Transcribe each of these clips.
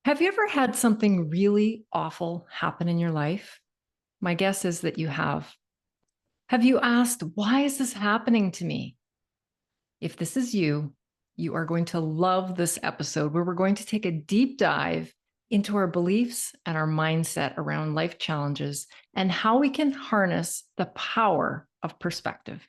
Have you ever had something really awful happen in your life? My guess is that you have. Have you asked, why is this happening to me? If this is you, you are going to love this episode where we're going to take a deep dive into our beliefs and our mindset around life challenges and how we can harness the power of perspective.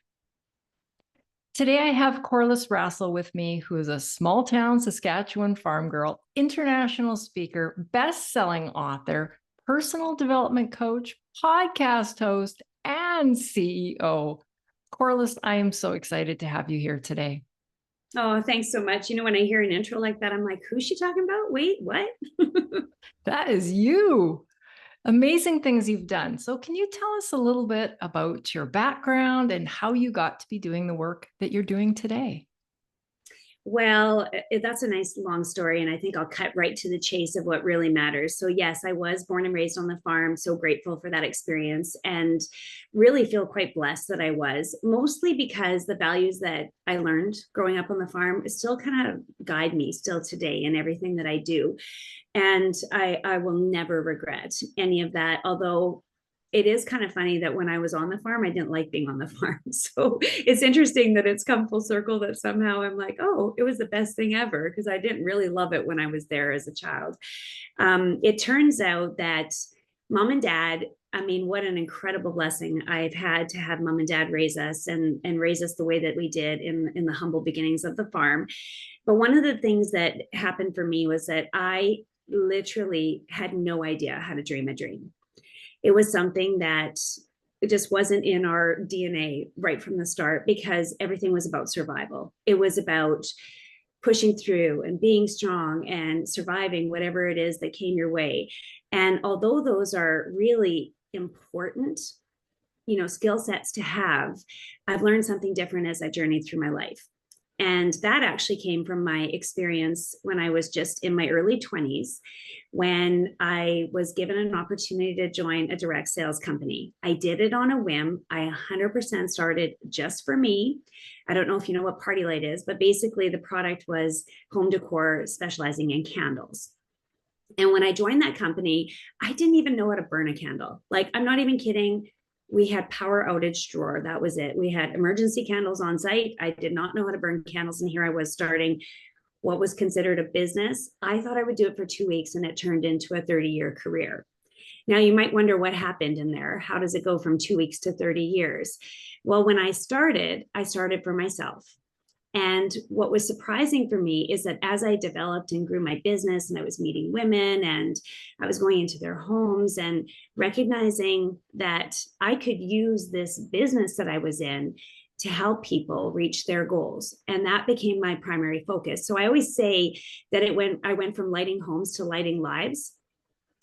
Today, I have Corliss Rassyle with me, who is a small town Saskatchewan farm girl, international speaker, best-selling author, personal development coach, podcast host, and CEO. Corliss, I am so excited to have you here today. Oh, thanks so much. When I hear an intro like that, I'm like, who's she talking about? Wait, what? That is you. Amazing things you've done. So, can you tell us a little bit about your background and how you got to be doing the work that you're doing today? Well, that's a nice long story, and I think I'll cut right to the chase of what really matters. So, yes, I was born and raised on the farm. So grateful for that experience, and really feel quite blessed that I was, mostly because the values that I learned growing up on the farm still kind of guide me still today in everything that I do. And I will never regret any of that. Although it is kind of funny that when I was on the farm, I didn't like being on the farm. So it's interesting that it's come full circle that somehow I'm like, oh, it was the best thing ever because I didn't really love it when I was there as a child. It turns out that mom and dad, I mean, what an incredible blessing I've had to have mom and dad raise us and raise us the way that we did in the humble beginnings of the farm. But one of the things that happened for me was that I literally had no idea how to dream a dream. It was something that it just wasn't in our DNA right from the start because everything was about survival. It was about pushing through and being strong and surviving whatever it is that came your way. And although those are really important, skill sets to have, I've learned something different as I journeyed through my life. And that actually came from my experience when I was just in my early 20s, when I was given an opportunity to join a direct sales company. I did it on a whim. I 100% started just for me. I don't know if you know what Party Light is, but basically the product was home decor specializing in candles. And when I joined that company, I didn't even know how to burn a candle. Like, I'm not even kidding. We had power outage drawer. That was it. We had emergency candles on site. I did not know how to burn candles. And here I was starting what was considered a business. I thought I would do it for 2 weeks and it turned into a 30-year career. Now, you might wonder what happened in there. How does it go from 2 weeks to 30 years? Well, when I started for myself. And what was surprising for me is that as I developed and grew my business and I was meeting women and I was going into their homes and recognizing that I could use this business that I was in to help people reach their goals. And that became my primary focus. So I always say that I went from lighting homes to lighting lives.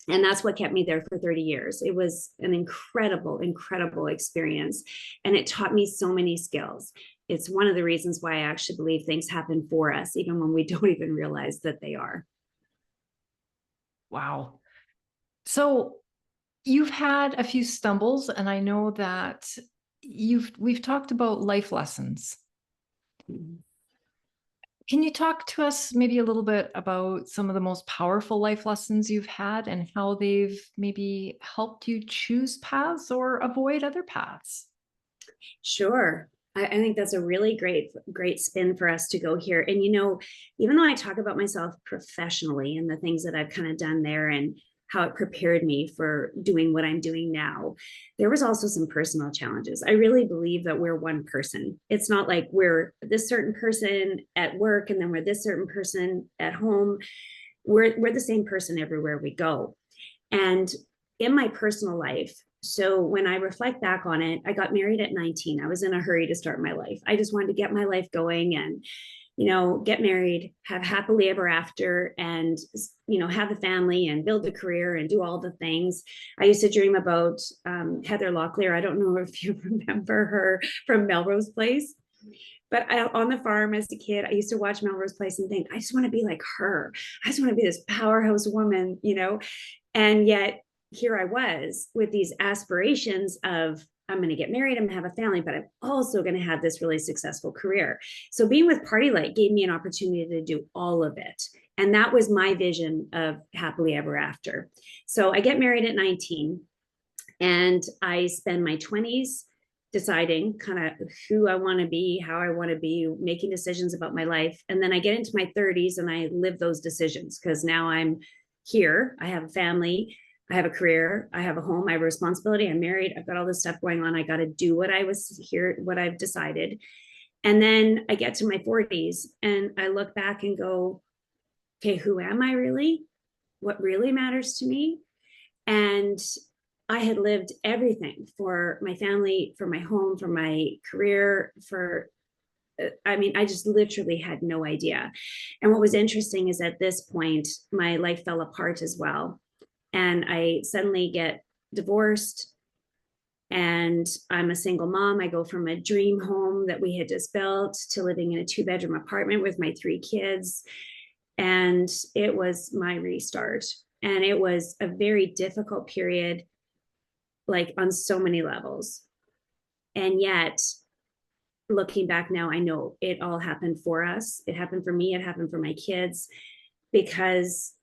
And that's what kept me there for 30 years. It was an incredible, incredible experience. And it taught me so many skills. It's one of the reasons why I actually believe things happen for us, even when we don't even realize that they are. Wow. So, you've had a few stumbles, and I know that we've talked about life lessons. Can you talk to us maybe a little bit about some of the most powerful life lessons you've had and how they've maybe helped you choose paths or avoid other paths? Sure. I think that's a really great spin for us to go here. And, even though I talk about myself professionally and the things that I've kind of done there and how it prepared me for doing what I'm doing now, there was also some personal challenges. I really believe that we're one person. It's not like we're this certain person at work and then we're this certain person at home. We're the same person everywhere we go. And in my personal life, so when I reflect back on it, I got married at 19. I was in a hurry to start my life. I just wanted to get my life going and, get married, have happily ever after, and, have a family and build a career and do all the things. I used to dream about Heather Locklear. I don't know if you remember her from Melrose Place. But on the farm as a kid, I used to watch Melrose Place and think, I just want to be like her. I just want to be this powerhouse woman. And yet here I was with these aspirations of, I'm going to get married, I'm going to have a family, but I'm also going to have this really successful career. So being with Party Light gave me an opportunity to do all of it. And that was my vision of happily ever after. So I get married at 19, and I spend my 20s deciding kind of who I want to be, how I want to be, making decisions about my life. And then I get into my 30s and I live those decisions, because now I'm here. I have a family, I have a career, I have a home, I have a responsibility, I'm married, I've got all this stuff going on. I got to do what I was here, what I've decided. And then I get to my 40s and I look back and go, okay, who am I really? What really matters to me? And I had lived everything for my family, for my home, for my career, for, I mean, I just literally had no idea. And what was interesting is at this point, my life fell apart as well. And I suddenly get divorced, and I'm a single mom. I go from a dream home that we had just built to living in a 2-bedroom apartment with my 3 kids. And it was my restart. And it was a very difficult period, like on so many levels. And yet, looking back now, I know it all happened for us. It happened for me, it happened for my kids, because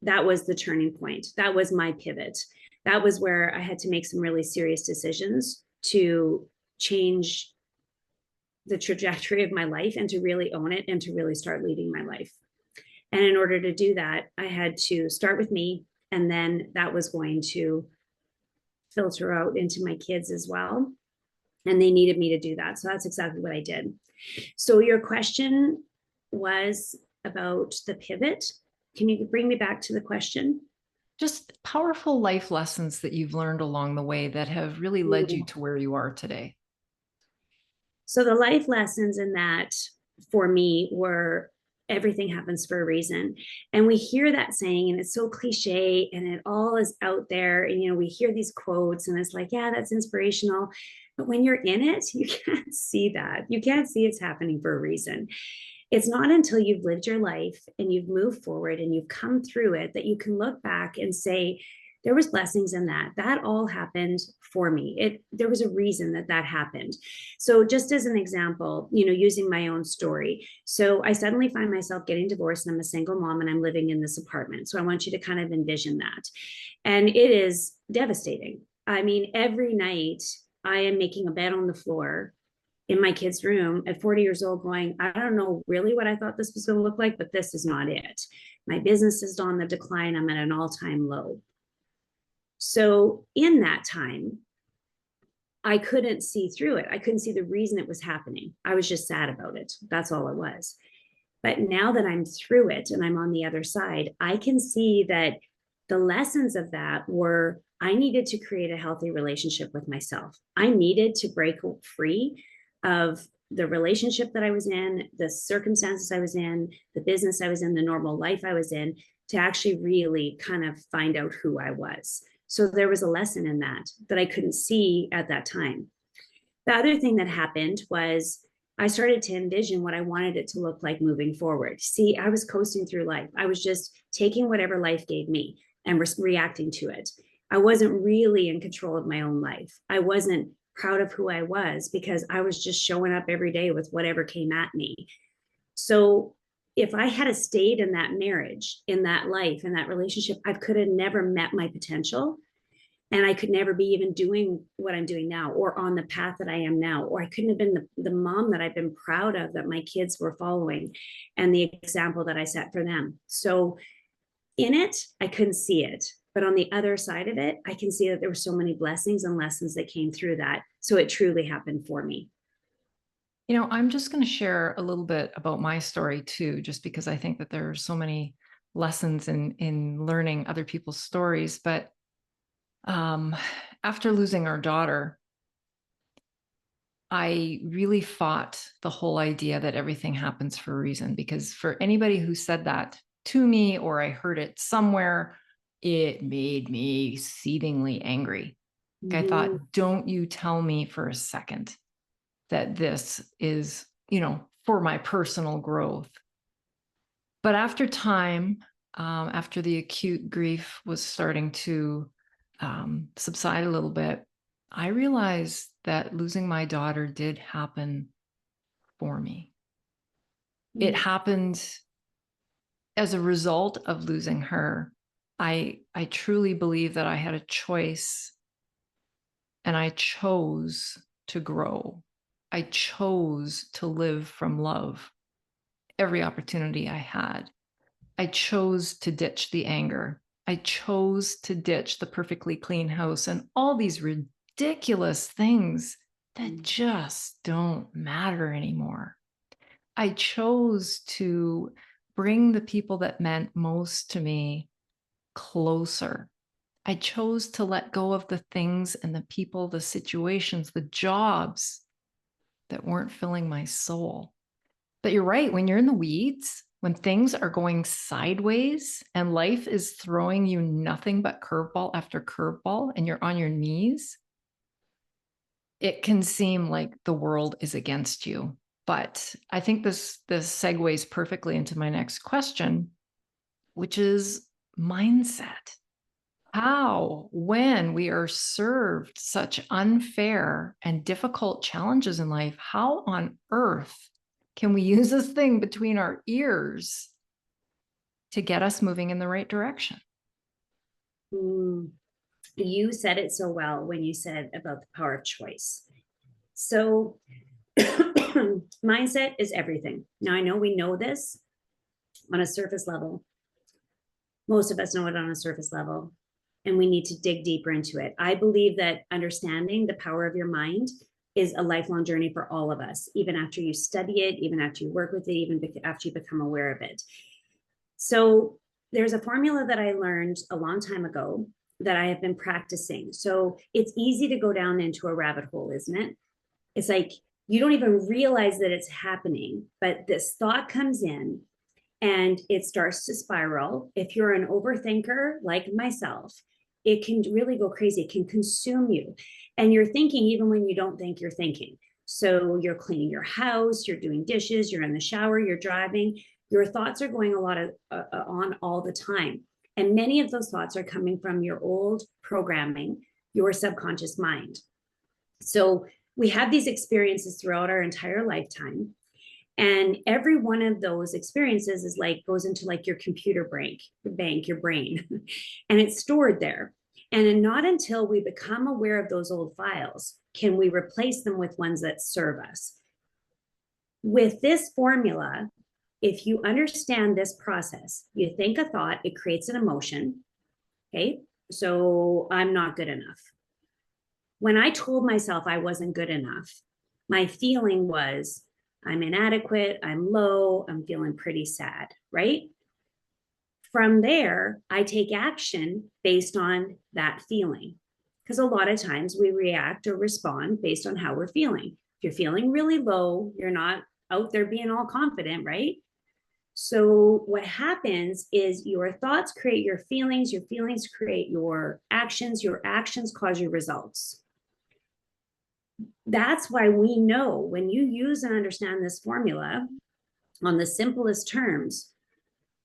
that was the turning point. That was my pivot. That was where I had to make some really serious decisions to change the trajectory of my life and to really own it and to really start leading my life. And in order to do that, I had to start with me. And then that was going to filter out into my kids as well. And they needed me to do that. So that's exactly what I did. So your question was about the pivot. Can you bring me back to the question? Just powerful life lessons that you've learned along the way that have really led you to where you are today. So the life lessons in that for me were, everything happens for a reason. And we hear that saying, and it's so cliche, and it all is out there. And, we hear these quotes and it's like, yeah, that's inspirational. But when you're in it, you can't see that. You can't see it's happening for a reason. It's not until you've lived your life and you've moved forward and you've come through it that you can look back and say, there was blessings in that. That all happened for me. There was a reason that happened. So just as an example, using my own story. So I suddenly find myself getting divorced, and I'm a single mom and I'm living in this apartment. So I want you to kind of envision that. And it is devastating. I mean, every night I am making a bed on the floor in my kid's room at 40 years old going, I don't know really what I thought this was going to look like, but this is not it. My business is on the decline. I'm at an all-time low. So in that time, I couldn't see through it. I couldn't see the reason it was happening. I was just sad about it. That's all it was. But now that I'm through it and I'm on the other side, I can see that the lessons of that were, I needed to create a healthy relationship with myself. I needed to break free of the relationship that I was in, the circumstances I was in, the business I was in, the normal life I was in, to actually really kind of find out who I was. So there was a lesson in that I couldn't see at that time. The other thing that happened was I started to envision what I wanted it to look like moving forward. See, I was coasting through life. I was just taking whatever life gave me and reacting to it. I wasn't really in control of my own life. I wasn't proud of who I was because I was just showing up every day with whatever came at me. So if I had stayed in that marriage, in that life, in that relationship, I could have never met my potential. And I could never be even doing what I'm doing now, or on the path that I am now, or I couldn't have been the mom that I've been proud of, that my kids were following, and the example that I set for them. So in it, I couldn't see it. But on the other side of it, I can see that there were so many blessings and lessons that came through that. So it truly happened for me. I'm just going to share a little bit about my story too, just because I think that there are so many lessons in learning other people's stories. But after losing our daughter, I really fought the whole idea that everything happens for a reason, because for anybody who said that to me, or I heard it somewhere, it made me seethingly angry. I thought, don't you tell me for a second that this is, for my personal growth. But after time, after the acute grief was starting to subside a little bit, I realized that losing my daughter did happen for me. It happened as a result of losing her, I truly believe that I had a choice, and I chose to grow. I chose to live from love every opportunity I had. I chose to ditch the anger. I chose to ditch the perfectly clean house and all these ridiculous things that just don't matter anymore. I chose to bring the people that meant most to me closer. I chose to let go of the things and the people, the situations, the jobs that weren't filling my soul. But you're right, when you're in the weeds, when things are going sideways and life is throwing you nothing but curveball after curveball and you're on your knees, it can seem like the world is against you. But I think this segues perfectly into my next question, which is mindset. How, when we are served such unfair and difficult challenges in life, how on earth can we use this thing between our ears to get us moving in the right direction? You said it so well when you said about the power of choice. So, mindset is everything. Now, I know we know this on a surface level. Most of us know it on a surface level, and we need to dig deeper into it. I believe that understanding the power of your mind is a lifelong journey for all of us, even after you study it, even after you work with it, even after you become aware of it. So, there's a formula that I learned a long time ago that I have been practicing. So, it's easy to go down into a rabbit hole, isn't it? It's like you don't even realize that it's happening, but this thought comes in and it starts to spiral. If you're an overthinker like myself, it can really go crazy. It can consume you. And you're thinking even when you don't think you're thinking. So you're cleaning your house, you're doing dishes, you're in the shower, you're driving. Your thoughts are going on all the time. And many of those thoughts are coming from your old programming, your subconscious mind. So we have these experiences throughout our entire lifetime. And every one of those experiences is like goes into like your computer bank, your brain, and it's stored there. And not until we become aware of those old files can we replace them with ones that serve us. With this formula, if you understand this process, you think a thought, it creates an emotion. Okay. So I'm not good enough. When I told myself I wasn't good enough, my feeling was I'm inadequate, I'm low, I'm feeling pretty sad, right? From there, I take action based on that feeling. Because a lot of times we react or respond based on how we're feeling. If you're feeling really low, you're not out there being all confident, right? So, what happens is your thoughts create your feelings create your actions cause your results. That's why we know when you use and understand this formula on the simplest terms,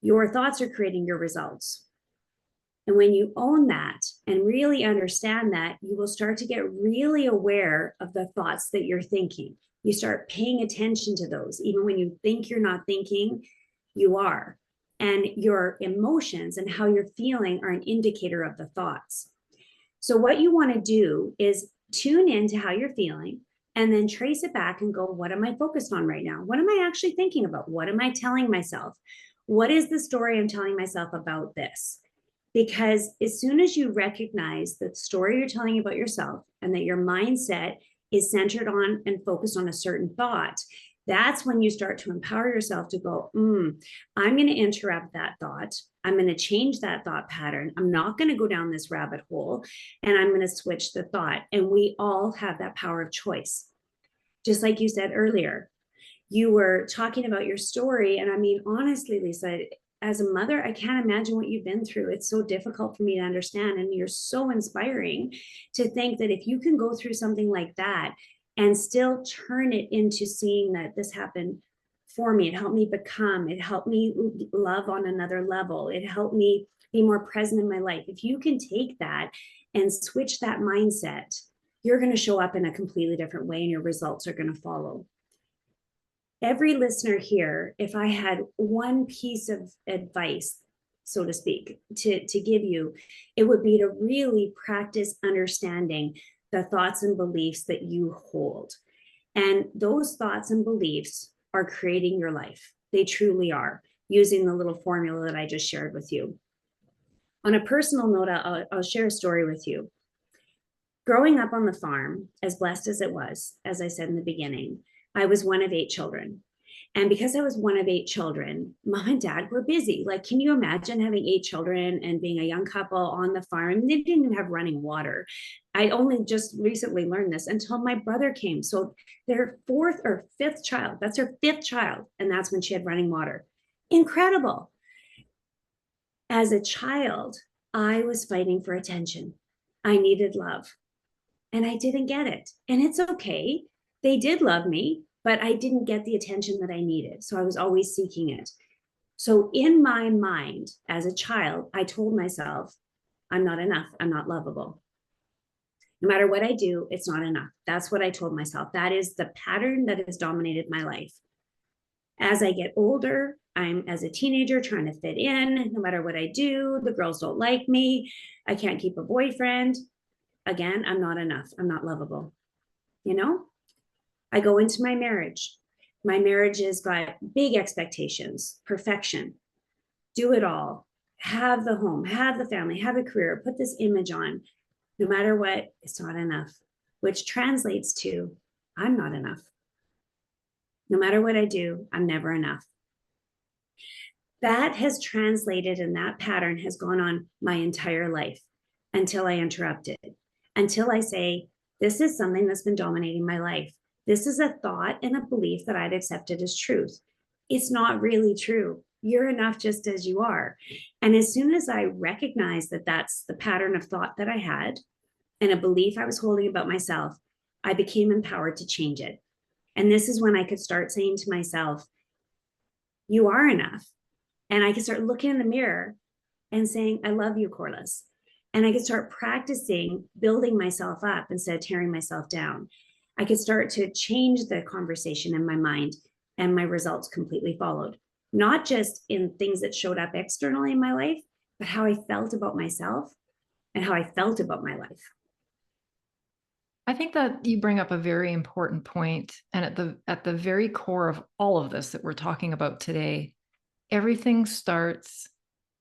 your thoughts are creating your results. And when you own that and really understand that, you will start to get really aware of the thoughts that you're thinking. You start paying attention to those. Even when you think you're not thinking, you are. And your emotions and how you're feeling are an indicator of the thoughts. So, what you want to do is tune into how you're feeling and then trace it back and go, what am I focused on right now? What am I actually thinking about? What am I telling myself? What is the story I'm telling myself about this? Because as soon as you recognize the story you're telling about yourself and that your mindset is centered on and focused on a certain thought, that's when you start to empower yourself to go, I'm going to interrupt that thought. I'm going to change that thought pattern. I'm not going to go down this rabbit hole, and I'm going to switch the thought. And we all have that power of choice. Just like you said earlier, you were talking about your story. And I mean, honestly, Lisa, as a mother, I can't imagine what you've been through. It's so difficult for me to understand. And you're so inspiring to think that if you can go through something like that and still turn it into seeing that this happened for me, it helped me become, it helped me love on another level, it helped me be more present in my life. If you can take that and switch that mindset, you're going to show up in a completely different way and your results are going to follow. Every listener here, if I had one piece of advice, so to speak, to give you, it would be to really practice understanding the thoughts and beliefs that you hold. And those thoughts and beliefs are creating your life. They truly are, using the little formula that I just shared with you. On a personal note, I'll share a story with you. Growing up on the farm, as blessed as it was, as I said in the beginning, I was one of 8 children. And because I was one of 8 children, mom and dad were busy. Like, can you imagine having 8 children and being a young couple on the farm? And they didn't even have running water. I only just recently learned this until my brother came. So their 4th or 5th child, that's her 5th child. And that's when she had running water. Incredible. As a child, I was fighting for attention. I needed love and I didn't get it. And it's okay. They did love me, but I didn't get the attention that I needed. So I was always seeking it. So in my mind, as a child, I told myself, I'm not enough. I'm not lovable. No matter what I do, it's not enough. That's what I told myself. That is the pattern that has dominated my life. As I get older, I'm as a teenager trying to fit in. No matter what I do, the girls don't like me. I can't keep a boyfriend. Again, I'm not enough. I'm not lovable. You know, I go into my marriage. My marriage has got big expectations, perfection, do it all, have the home, have the family, have a career, put this image on. No matter what, it's not enough, which translates to I'm not enough. No matter what I do, I'm never enough. That has translated, and that pattern has gone on my entire life until I interrupt it, until I say, this is something that's been dominating my life. This is a thought and a belief that I've accepted as truth. It's not really true. You're enough just as you are. And as soon as I recognize that that's the pattern of thought that I had and a belief I was holding about myself, I became empowered to change it. And this is when I could start saying to myself, you are enough. And I could start looking in the mirror and saying, I love you, Corliss. And I could start practicing building myself up instead of tearing myself down. I could start to change the conversation in my mind, and my results completely followed. Not just in things that showed up externally in my life, but how I felt about myself and how I felt about my life. I think that you bring up a very important point, and at the very core of all of this that we're talking about today, everything starts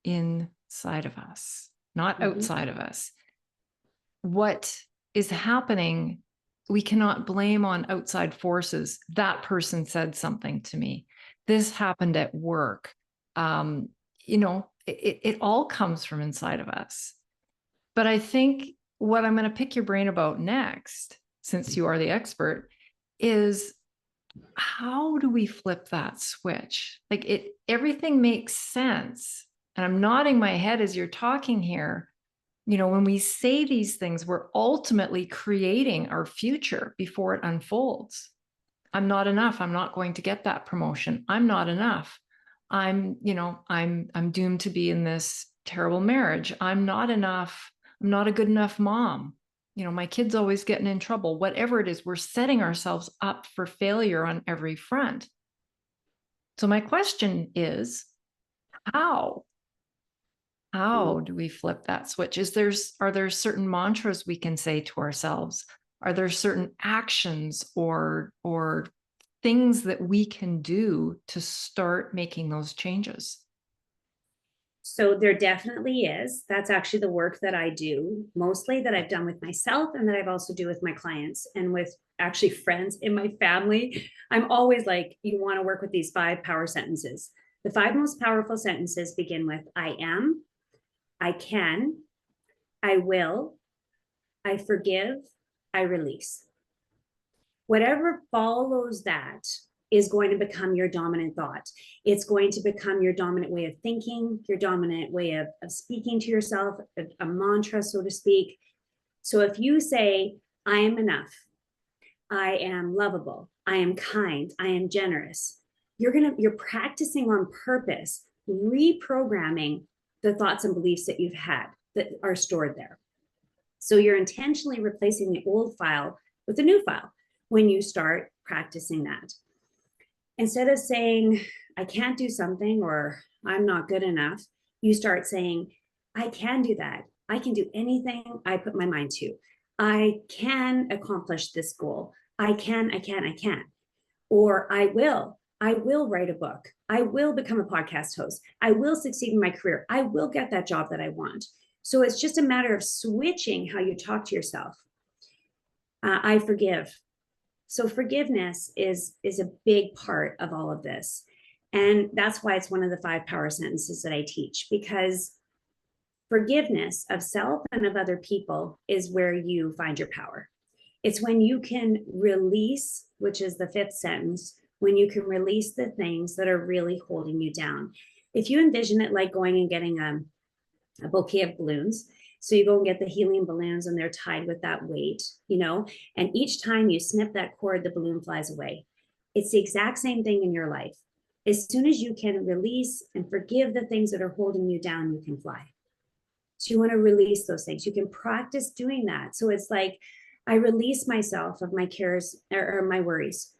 inside of us, not outside of us. What is happening, we cannot blame on outside forces. That person said something to me. This happened at work. It all comes from inside of us. But I think what I'm going to pick your brain about next, since you are the expert, is how do we flip that switch? Like everything makes sense. And I'm nodding my head as you're talking here. You know, when we say these things, we're ultimately creating our future before it unfolds. I'm not enough. I'm not going to get that promotion. I'm not enough. I'm doomed to be in this terrible marriage. I'm not enough. I'm not a good enough mom. You know, my kid's always getting in trouble. Whatever it is, we're setting ourselves up for failure on every front. So my question is, how? How do we flip that switch? Are there certain mantras we can say to ourselves? Are there certain actions or things that we can do to start making those changes? So there definitely is. That's actually the work that I do, mostly that I've done with myself and that I've also do with my clients and with actually friends in my family. I'm always like, you want to work with these 5 power sentences. The 5 most powerful sentences begin with I am, I can, I will, I forgive, I release. Whatever follows that is going to become your dominant thought. It's going to become your dominant way of thinking, your dominant way of speaking to yourself, a mantra, so to speak. So if you say, I am enough, I am lovable, I am kind, I am generous, you're practicing on purpose, reprogramming the thoughts and beliefs that you've had that are stored there. So you're intentionally replacing the old file with a new file when you start practicing that. Instead of saying, I can't do something or I'm not good enough, you start saying, I can do that. I can do anything I put my mind to. I can accomplish this goal. I can. Or I will write a book. I will become a podcast host. I will succeed in my career. I will get that job that I want. So it's just a matter of switching how you talk to yourself. I forgive. So forgiveness is a big part of all of this. And that's why it's one of the 5 power sentences that I teach, because forgiveness of self and of other people is where you find your power. It's when you can release, which is the 5th sentence, when you can release the things that are really holding you down. If you envision it like going and getting a bouquet of balloons. So you go and get the helium balloons and they're tied with that weight, and each time you snip that cord, the balloon flies away. It's the exact same thing in your life. As soon as you can release and forgive the things that are holding you down, you can fly. So you want to release those things. You can practice doing that. So it's like, I release myself of my cares or my worries.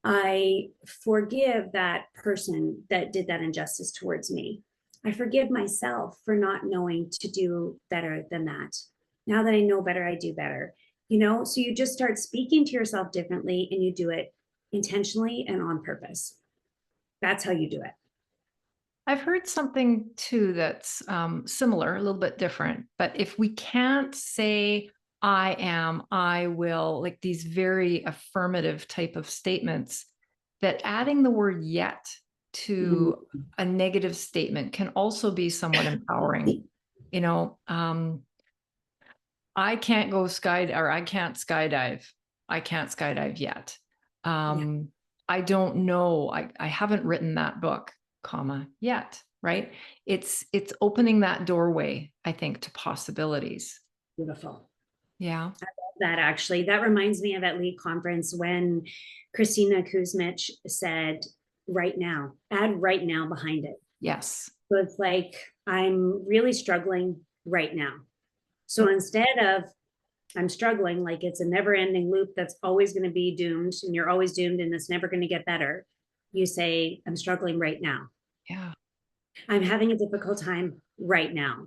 I forgive that person that did that injustice towards me. I forgive myself for not knowing to do better than that. Now that I know better, I do better. So you just start speaking to yourself differently and you do it intentionally and on purpose. That's how you do it. I've heard something too that's similar, a little bit different. But if we can't say, I am, I will, like these very affirmative type of statements, that adding the word yet to a negative statement can also be somewhat empowering. I can't go or I can't skydive. I can't skydive yet. Yeah. I don't know. I haven't written that book, yet, right? It's opening that doorway, I think, to possibilities. Beautiful. Yeah. That actually, that reminds me of at Lead Conference when Christina Kuzmich said, right now, add right now behind it. Yes. So it's like, I'm really struggling right now. So instead of I'm struggling, like it's a never ending loop that's always going to be doomed and you're always doomed and it's never going to get better, you say, I'm struggling right now. Yeah. I'm having a difficult time right now.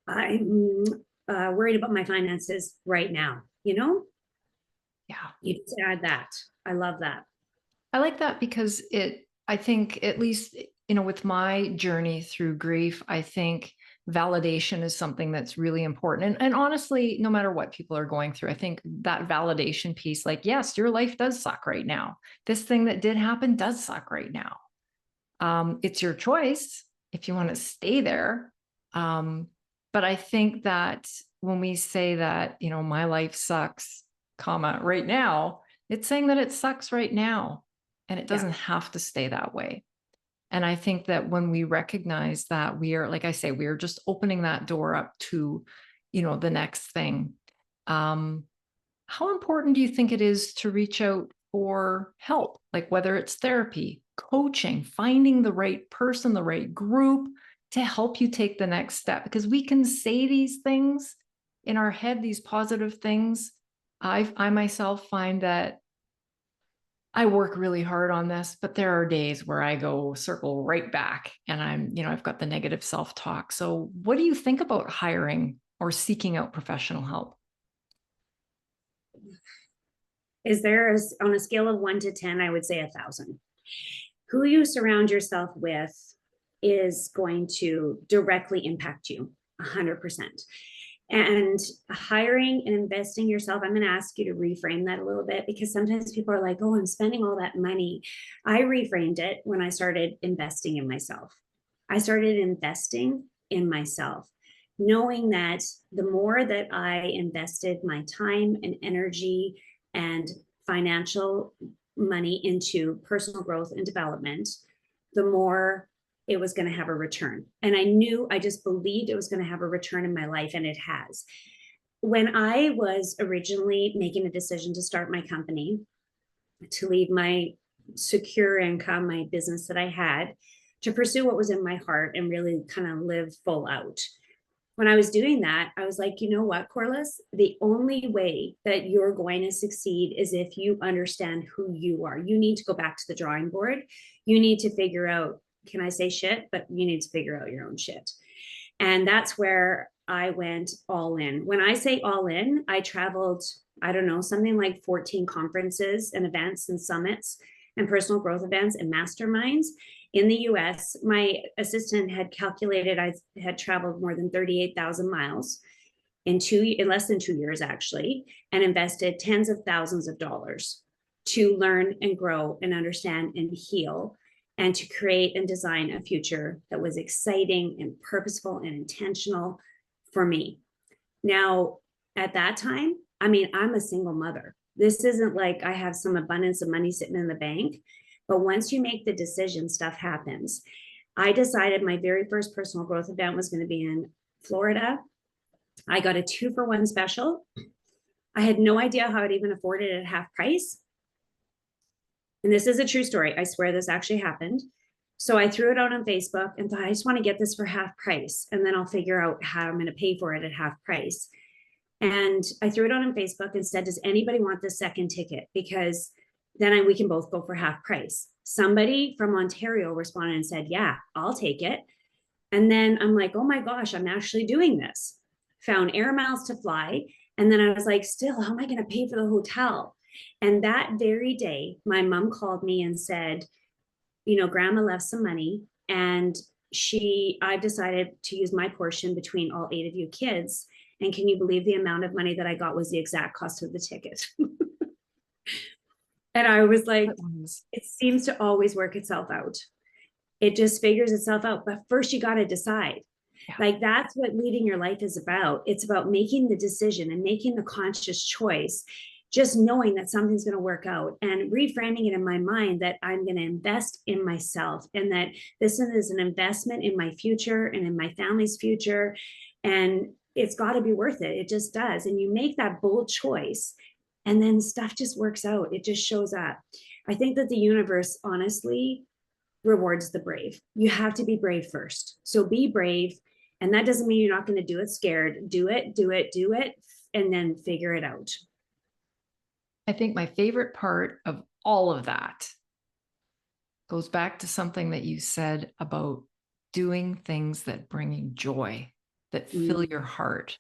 I'm worried about my finances right now. Yeah. You just add that. I love that. I like that because I think, at least, with my journey through grief, I think validation is something that's really important. And honestly, no matter what people are going through, I think that validation piece, like, yes, your life does suck right now. This thing that did happen does suck right now. It's your choice if you want to stay there. But I think that when we say that, my life sucks, right now, it's saying that it sucks right now. And it doesn't have to stay that way. And I think that when we recognize that, we are, like I say, we are just opening that door up to, the next thing. How important do you think it is to reach out for help? Like whether it's therapy, coaching, finding the right person, the right group to help you take the next step? Because we can say these things in our head, these positive things. I myself find that I work really hard on this, but there are days where I go circle right back and I've got the negative self-talk. So what do you think about hiring or seeking out professional help? Is there on a scale of 1 to 10, I would say 1,000. Who you surround yourself with is going to directly impact you 100%. And hiring and investing yourself, I'm going to ask you to reframe that a little bit, because sometimes people are like, oh, I'm spending all that money. I reframed it when I started investing in myself. I started investing in myself, knowing that the more that I invested my time and energy and financial money into personal growth and development, the more it was going to have a return. And I just believed it was going to have a return in my life, and it has. When I was originally making a decision to start my company, to leave my secure income, my business that I had, to pursue what was in my heart and really kind of live full out, when I was doing that, I was like, you know what, Corliss? The only way that you're going to succeed is if you understand who you are. You need to go back to the drawing board. You need to figure out, can I say shit? But you need to figure out your own shit. And that's where I went all in. When I say all in, I traveled, I don't know, something like 14 conferences and events and summits and personal growth events and masterminds in the US. My assistant had calculated I had traveled more than 38,000 miles in less than 2 years, actually, and invested tens of thousands of dollars to learn and grow and understand and heal, and to create and design a future that was exciting and purposeful and intentional for me. Now, at that time, I mean, I'm a single mother. This isn't like I have some abundance of money sitting in the bank, but once you make the decision, stuff happens. I decided my very first personal growth event was going to be in Florida. I got a 2-for-1 special. I had no idea how I'd even afford it at half price. And this is a true story. I swear this actually happened. So I threw it out on Facebook and thought, I just want to get this for half price. And then I'll figure out how I'm going to pay for it at half price. And I threw it on Facebook and said, does anybody want the second ticket? Because then we can both go for half price. Somebody from Ontario responded and said, yeah, I'll take it. And then I'm like, oh my gosh, I'm actually doing this. Found air miles to fly. And then I was like, still, how am I going to pay for the hotel? And that very day, my mom called me and said, you know, grandma left some money, and I decided to use my portion between all 8 of you kids. And can you believe the amount of money that I got was the exact cost of the ticket? And I was like, it seems to always work itself out. It just figures itself out. But first, you got to decide. Yeah. Like, that's what leading your life is about. It's about making the decision and making the conscious choice, just knowing that something's going to work out, and reframing it in my mind that I'm going to invest in myself, and that this is an investment in my future and in my family's future. And it's got to be worth it. It just does. And you make that bold choice, and then stuff just works out. It just shows up. I think that the universe, honestly, rewards the brave. You have to be brave first. So be brave. And that doesn't mean you're not going to do it scared. Do it, do it, do it, and then figure it out. I think my favorite part of all of that goes back to something that you said about doing things that bring you joy, that fill your heart,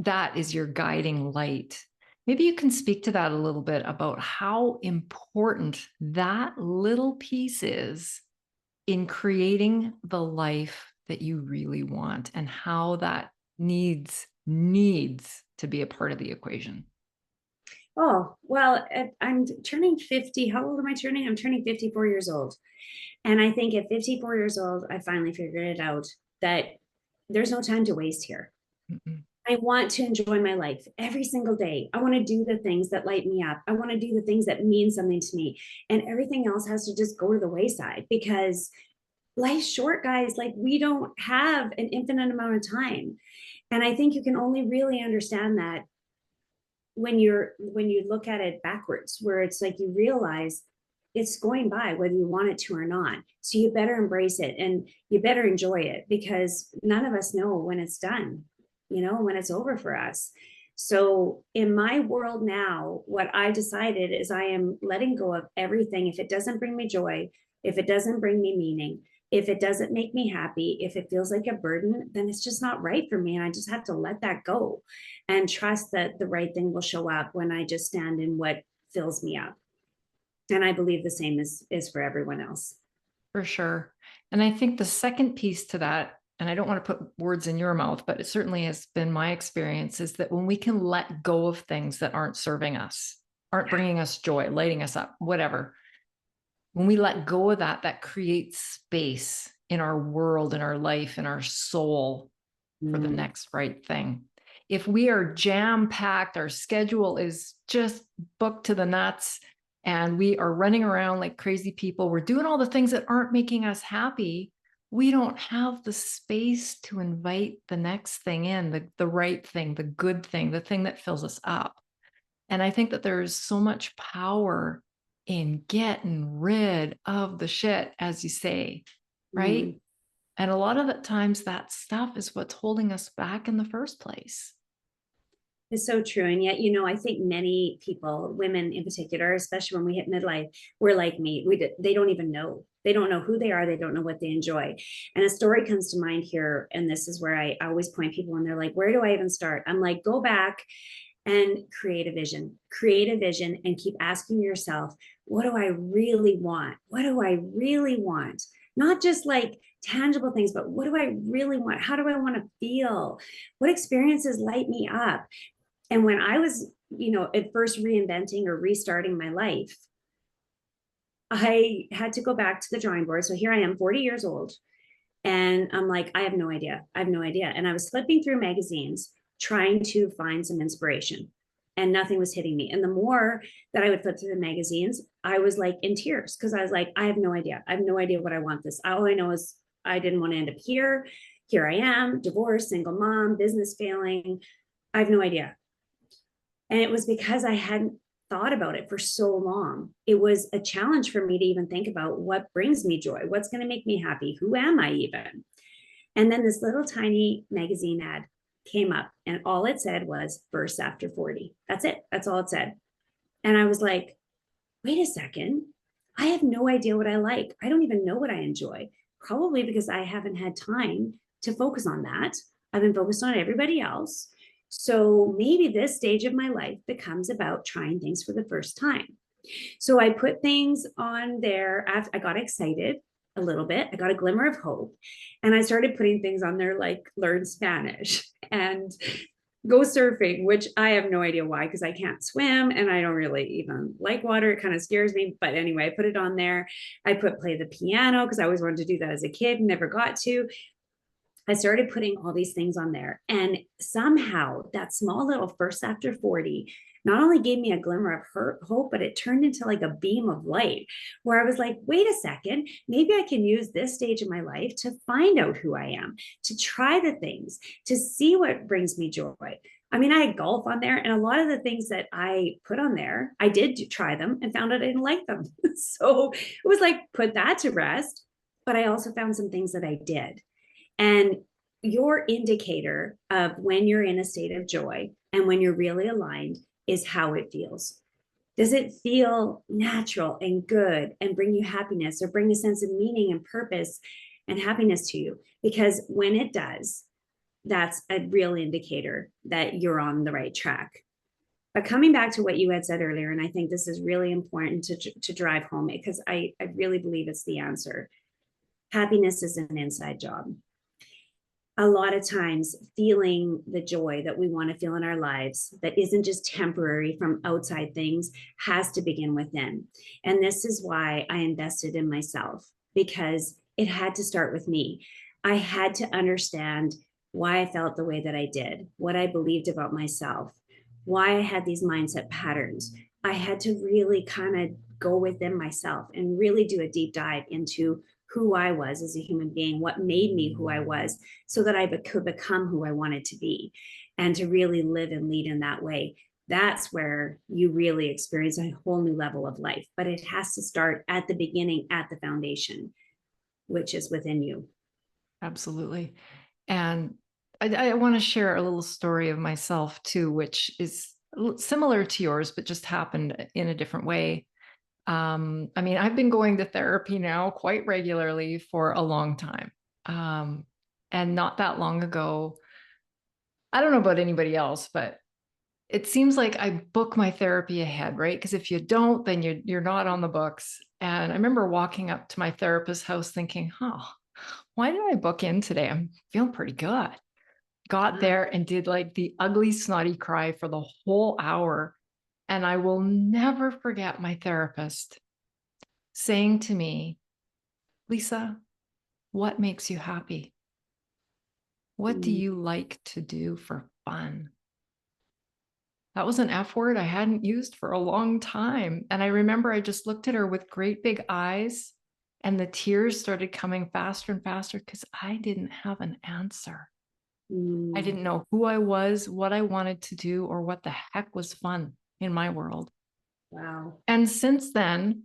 that is your guiding light. Maybe you can speak to that a little bit about how important that little piece is in creating the life that you really want, and how that needs to be a part of the equation. Oh, well, I'm turning 50. How old am I turning? I'm turning 54 years old. And I think at 54 years old, I finally figured it out that there's no time to waste here. Mm-mm. I want to enjoy my life every single day. I want to do the things that light me up. I want to do the things that mean something to me. And everything else has to just go to the wayside, because life's short, guys. Like, we don't have an infinite amount of time. And I think you can only really understand that when you look at it backwards, where it's like you realize it's going by whether you want it to or not. So you better embrace it, and you better enjoy it, because none of us know when it's done, when it's over for us. So in my world now, what I decided is I am letting go of everything. If it doesn't bring me joy, if it doesn't bring me meaning, if it doesn't make me happy, if it feels like a burden, then it's just not right for me. And I just have to let that go and trust that the right thing will show up when I just stand in what fills me up. And I believe the same is for everyone else. For sure. And I think the second piece to that, and I don't want to put words in your mouth, but it certainly has been my experience, is that when we can let go of things that aren't serving us, aren't bringing us joy, lighting us up, whatever, when we let go of that, that creates space in our world, in our life, in our soul for the next right thing. If we are jam-packed, our schedule is just booked to the nuts, and we are running around like crazy people, we're doing all the things that aren't making us happy, we don't have the space to invite the next thing in, the right thing, the good thing, the thing that fills us up. And I think that there's so much power in getting rid of the shit, as you say, right? And a lot of the times that stuff is what's holding us back in the first place. It's so true. And yet, I think many people, women in particular, especially when we hit midlife, we're like me. They don't even know. They don't know who they are. They don't know what they enjoy. And a story comes to mind here. And this is where I always point people when they're like, where do I even start? I'm like, go back and create a vision and keep asking yourself, what do I really want? What do I really want? Not just like tangible things, but what do I really want? How do I want to feel? What experiences light me up? And when I was, at first reinventing or restarting my life, I had to go back to the drawing board. So here I am, 40 years old. And I'm like, I have no idea. I have no idea. And I was flipping through magazines trying to find some inspiration, and nothing was hitting me. And the more that I would flip through the magazines, I was like in tears because I was like, I have no idea. I have no idea what I want this. All I know is I didn't want to end up here. Here I am, divorced, single mom, business failing. I have no idea. And it was because I hadn't thought about it for so long. It was a challenge for me to even think about what brings me joy, what's going to make me happy, who am I even? And then this little tiny magazine ad came up, and all it said was first after 40. That's it. That's all it said. And I was like, wait a second. I have no idea what I like. I don't even know what I enjoy, probably because I haven't had time to focus on that. I've been focused on everybody else. So maybe this stage of my life becomes about trying things for the first time. So I put things on there. I got excited a little bit. I got a glimmer of hope. And I started putting things on there like learn Spanish and go surfing, which I have no idea why, because I can't swim and I don't really even like water. It kind of scares me. But anyway, I put it on there. I put play the piano because I always wanted to do that as a kid, never got to. I started putting all these things on there. And somehow that small little first after 40 not only gave me a glimmer of hope, but it turned into like a beam of light where I was like, wait a second, maybe I can use this stage of my life to find out who I am, to try the things, to see what brings me joy. I mean, I had golf on there, and a lot of the things that I put on there, I did try them and found out I didn't like them. So it was like, put that to rest. But I also found some things that I did. And your indicator of when you're in a state of joy and when you're really aligned is how it feels. Does it feel natural and good and bring you happiness or bring a sense of meaning and purpose and happiness to you? Because when it does, that's a real indicator that you're on the right track. But coming back to what you had said earlier, and I think this is really important to drive home because I really believe it's the answer. Happiness is an inside job. A lot of times feeling the joy that we want to feel in our lives that isn't just temporary from outside things has to begin within. And this is why I invested in myself, because it had to start with me. I had to understand why I felt the way that I did, what I believed about myself, why I had these mindset patterns. I had to really kind of go within myself and really do a deep dive into who I was as a human being, what made me who I was, so that I could become who I wanted to be and to really live and lead in that way. That's where you really experience a whole new level of life. But it has to start at the beginning, at the foundation, which is within you. Absolutely. And I want to share a little story of myself too, which is similar to yours, but just happened in a different way. I mean, I've been going to therapy now quite regularly for a long time. And not that long ago, I don't know about anybody else, but it seems like I book my therapy ahead, right? Because if you don't, then you're not on the books. And I remember walking up to my therapist's house thinking, why did I book in today? I'm feeling pretty good. Got there and did like the ugly, snotty cry for the whole hour. And I will never forget my therapist saying to me, Lisa, what makes you happy? What do you like to do for fun? That was an F word I hadn't used for a long time. And I remember I just looked at her with great big eyes, and the tears started coming faster and faster because I didn't have an answer. I didn't know who I was, what I wanted to do, or what the heck was fun in my world. Wow. And since then,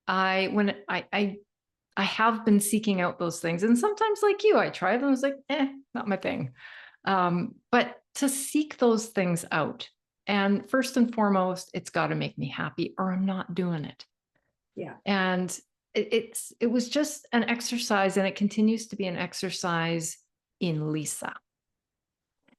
I I have been seeking out those things. And sometimes, like you, I try them. I was like, not my thing. But to seek those things out, and first and foremost, it's got to make me happy or I'm not doing it. Yeah. And it was just an exercise, and it continues to be an exercise in Lisa.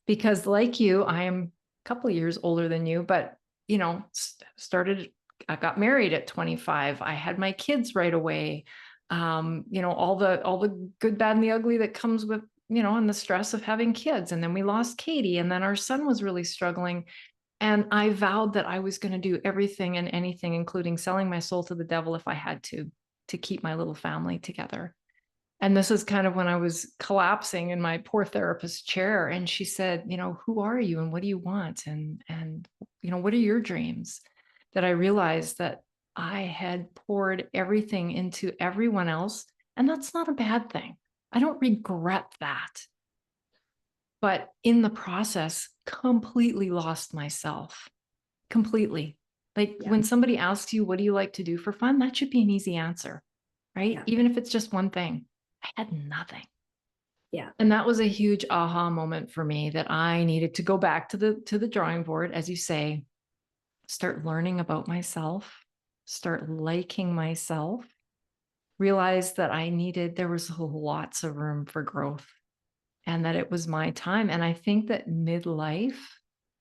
Because like you, I am a couple of years older than you, but I got married at 25. I had my kids right away. All the good, bad, and the ugly that comes with, and the stress of having kids. And then we lost Katie, and then our son was really struggling. And I vowed that I was going to do everything and anything, including selling my soul to the devil if I had to keep my little family together. And this is kind of when I was collapsing in my poor therapist's chair. And she said, who are you and what do you want? And what are your dreams? That I realized that I had poured everything into everyone else. And that's not a bad thing. I don't regret that. But in the process, completely lost myself. Completely. Like Yeah. when somebody asks you, what do you like to do for fun? That should be an easy answer, right? Yeah. Even if it's just one thing. I had nothing. Yeah. And that was a huge aha moment for me, that I needed to go back to the drawing board, as you say, start learning about myself, start liking myself, realize that there was lots of room for growth, and that it was my time. And I think that midlife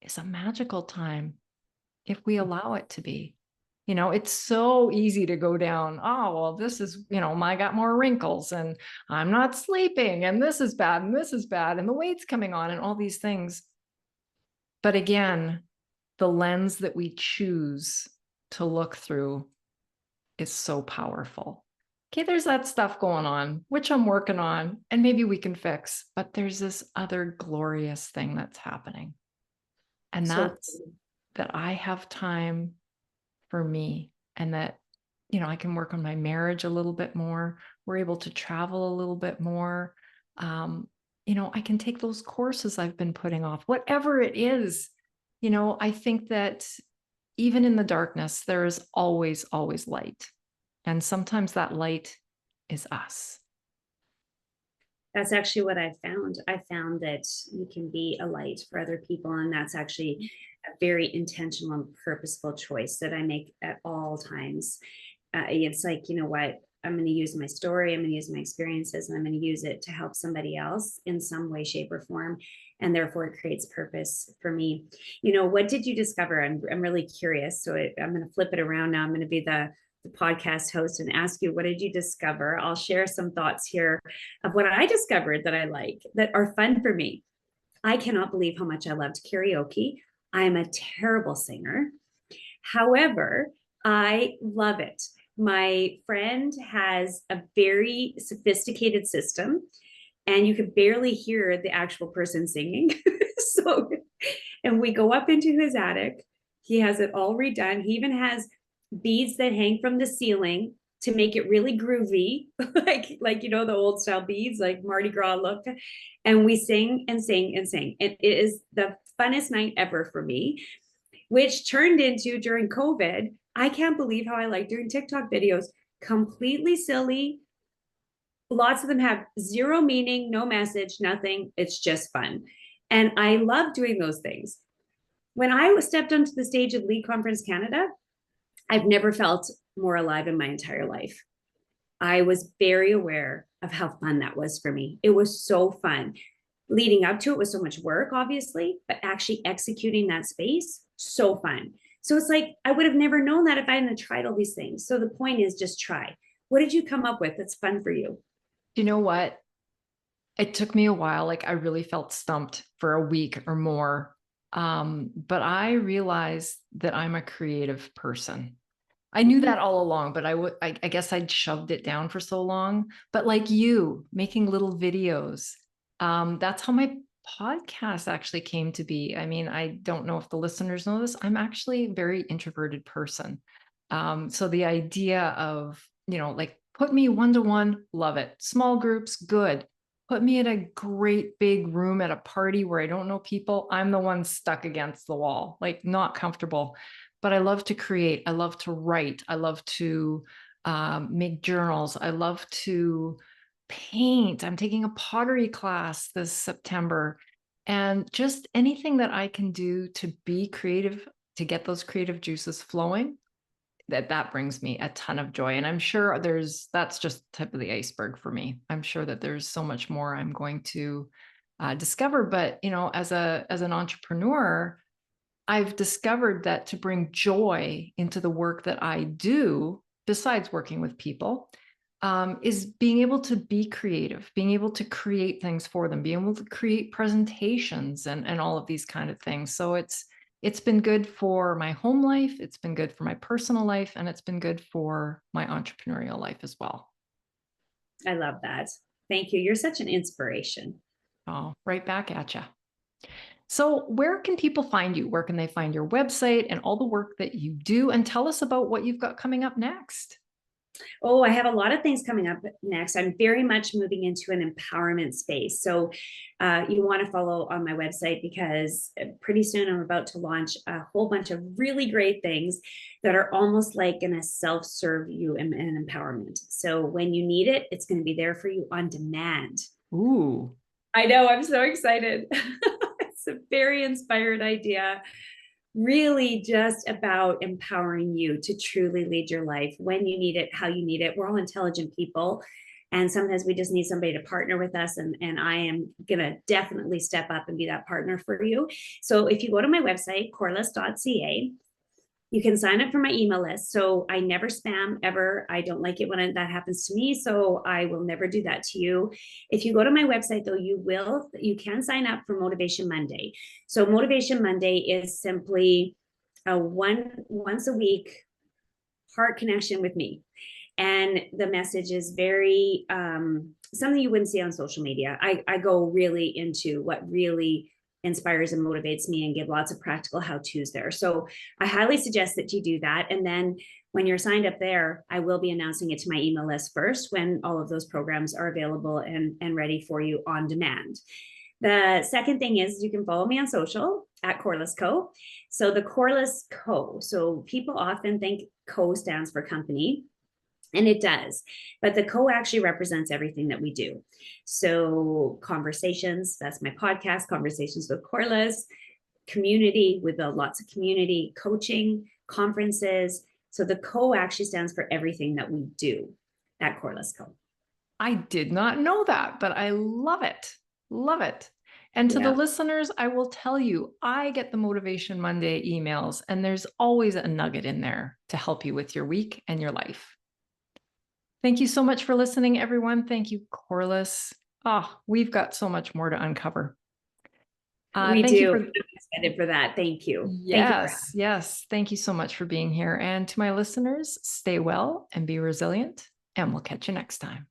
is a magical time if we allow it to be. It's so easy to go down, oh, well, this is, I got more wrinkles and I'm not sleeping and this is bad and this is bad and the weight's coming on and all these things. But again, the lens that we choose to look through is so powerful. Okay, there's that stuff going on, which I'm working on, and maybe we can fix, but there's this other glorious thing that's happening. And So that's that I have time for me, and that, I can work on my marriage a little bit more. We're able to travel a little bit more. I can take those courses I've been putting off, whatever it is. I think that even in the darkness, there is always, always light. And sometimes that light is us. that's actually what I found. I found that you can be a light for other people. And that's actually a very intentional and purposeful choice that I make at all times. It's like, you know what? I'm going to use my story, I'm going to use my experiences, and I'm going to use it to help somebody else in some way, shape, or form. And therefore, it creates purpose for me. What did you discover? I'm really curious. So I'm going to flip it around now. I'm going to be the podcast host and ask you, what did you discover? I'll share some thoughts here of what I discovered that I like, that are fun for me. I cannot believe how much I loved karaoke. I'm a terrible singer. However, I love it. My friend has a very sophisticated system, and you could barely hear the actual person singing. So, and we go up into his attic. He has it all redone. He even has beads that hang from the ceiling to make it really groovy, like the old style beads, like Mardi Gras look. And we sing and sing and sing. And it is the funnest night ever for me, which turned into, during COVID, I can't believe how I like doing TikTok videos. Completely silly. Lots of them have zero meaning, no message, nothing. It's just fun. And I love doing those things. When I stepped onto the stage of Lead Conference Canada, I've never felt more alive in my entire life. I was very aware of how fun that was for me. It was so fun. Leading up to it was so much work, obviously, but actually executing that space, so fun. So it's like, I would have never known that if I hadn't tried all these things. So the point is, just try. What did you come up with that's fun for you? You know what? It took me a while. Like I really felt stumped for a week or more. But I realized that I'm a creative person. I knew that all along, but I guess I'd shoved it down for so long. But like you, making little videos, that's how my podcast actually came to be. I mean, I don't know if the listeners know this. I'm actually a very introverted person. So the idea of, like put me one-to-one, love it. Small groups, good. Put me in a great big room at a party where I don't know people. I'm the one stuck against the wall, like not comfortable. But I love to create. I love to write. I love to make journals. I love to paint. I'm taking a pottery class this September. And just anything that I can do to be creative, to get those creative juices flowing, that brings me a ton of joy. And I'm sure that's just the tip of the iceberg for me. I'm sure that there's so much more I'm going to discover. But as an entrepreneur, I've discovered that to bring joy into the work that I do, besides working with people, is being able to be creative, being able to create things for them, being able to create presentations and all of these kind of things. So it's been good for my home life, it's been good for my personal life, and it's been good for my entrepreneurial life as well. I love that. Thank you. You're such an inspiration. Oh, right back at you. So where can people find you? Where can they find your website and all the work that you do? And tell us about what you've got coming up next. Oh, I have a lot of things coming up next. I'm very much moving into an empowerment space. So you want to follow on my website, because pretty soon I'm about to launch a whole bunch of really great things that are almost like going to self-serve you in empowerment. So when you need it, it's going to be there for you on demand. Ooh. I know, I'm so excited. It's a very inspired idea, really just about empowering you to truly lead your life when you need it, how you need it. We're all intelligent people, and sometimes we just need somebody to partner with us, and I am going to definitely step up and be that partner for you. So if you go to my website, corliss.ca, you can sign up for my email list. So I never spam ever. I don't like it when that happens to me. So I will never do that to you. If you go to my website though, you can sign up for Motivation Monday. So Motivation Monday is simply a once a week heart connection with me. And the message is very something you wouldn't see on social media. I go really into what really inspires and motivates me and give lots of practical how-tos there. So I highly suggest that you do that. And then when you're signed up there, I will be announcing it to my email list first when all of those programs are available and ready for you on demand. The second thing is you can follow me on social at Corliss Co. So the Corliss Co. So people often think Co stands for company, and it does, but the co actually represents everything that we do. So conversations, that's my podcast, Conversations with Corliss, community, we build lots of community, coaching, conferences. So the co actually stands for everything that we do at Corliss Co. I did not know that, but I love it. Love it. And to the Yeah. listeners, I will tell you, I get the Motivation Monday emails, and there's always a nugget in there to help you with your week and your life. Thank you so much for listening, everyone. Thank you, Corliss. We've got so much more to uncover. We Thank you do. for I'm excited for that. Thank you. Thank you for having me. yes. Thank you so much for being here. And to my listeners, stay well and be resilient, and we'll catch you next time.